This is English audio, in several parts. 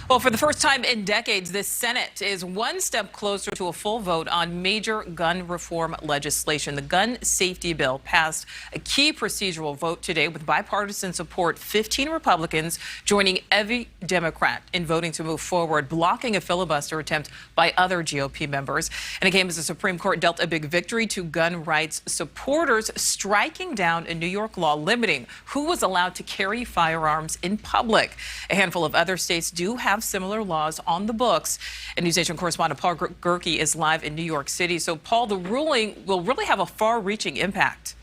Well, for the first time in decades, the Senate is one step closer to a full vote on major gun reform legislation. The gun safety bill passed a key procedural vote today with bipartisan support, 15 Republicans joining every Democrat in voting to move forward, blocking a filibuster attempt by other GOP members. And it came as the Supreme Court dealt a big victory to gun rights supporters, striking down a New York law limiting who was allowed to carry firearms in public. A handful of other states do have similar laws on the books. And NewsNation correspondent Paul Gerke is live in New York City. So, Paul, the ruling will really have a far-reaching impact.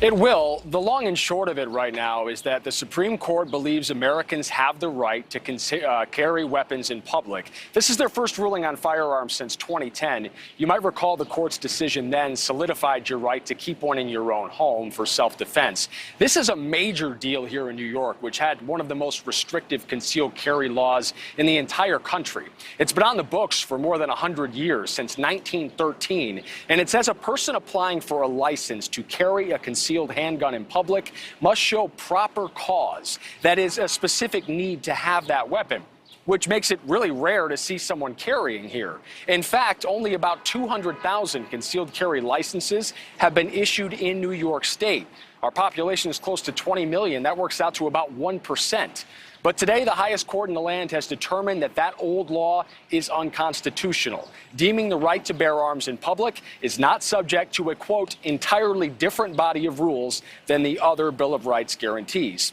It will. The long and short of it right now is that the Supreme Court believes Americans have the right to carry weapons in public. This is their first ruling on firearms since 2010. You might recall the court's decision then solidified your right to keep one in your own home for self-defense. This is a major deal here in New York, which had one of the most restrictive concealed carry laws in the entire country. It's been on the books for more than 100 years, since 1913, and it says a person applying for a license to carry a concealed handgun in public must show proper cause, that is, a specific need to have that weapon, which makes it really rare to see someone carrying here. In fact, only about 200,000 concealed carry licenses have been issued in New York State. Our population is close to 20 million. That works out to about 1%. But today, the highest court in the land has determined that that old law is unconstitutional, deeming the right to bear arms in public is not subject to a, quote, entirely different body of rules than the other Bill of Rights guarantees.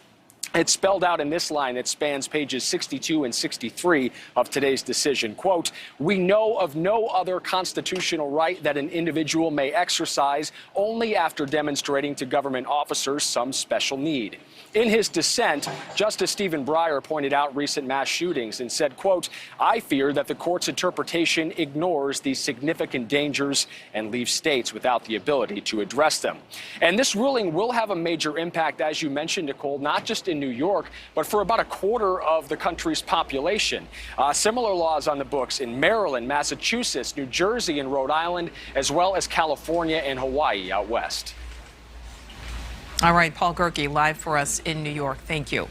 It's spelled out in this line that spans pages 62 and 63 of today's decision. Quote, we know of no other constitutional right that an individual may exercise only after demonstrating to government officers some special need. In his dissent, Justice Stephen Breyer pointed out recent mass shootings and said, quote, I fear that the court's interpretation ignores these significant dangers and leaves states without the ability to address them. And this ruling will have a major impact, as you mentioned, Nichole, not just in New York, but for about a quarter of the country's population. Similar laws on the books in Maryland, Massachusetts, New Jersey, and Rhode Island, as well as California and Hawaii out west. All right, Paul Gerke live for us in New York. Thank you.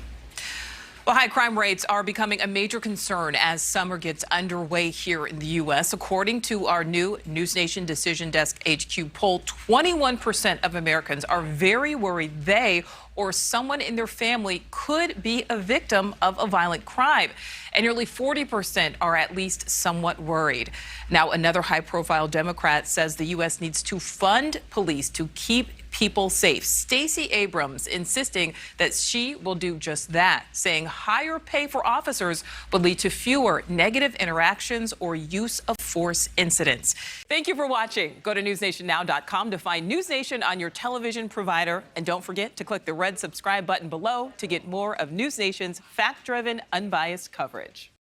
Well, high crime rates are becoming a major concern as summer gets underway here in the U.S. According to our new NewsNation Decision Desk HQ poll, 21% of Americans are very worried they or someone in their family could be a victim of a violent crime. And nearly 40% are at least somewhat worried. Now, another high-profile Democrat says the U.S. needs to fund police to keep people safe. Stacey Abrams insisting that she will do just that, saying higher pay for officers would lead to fewer negative interactions or use of force incidents. Thank you for watching. Go to newsnationnow.com to find NewsNation on your television provider. And don't forget to click the red subscribe button below to get more of NewsNation's fact-driven, unbiased coverage.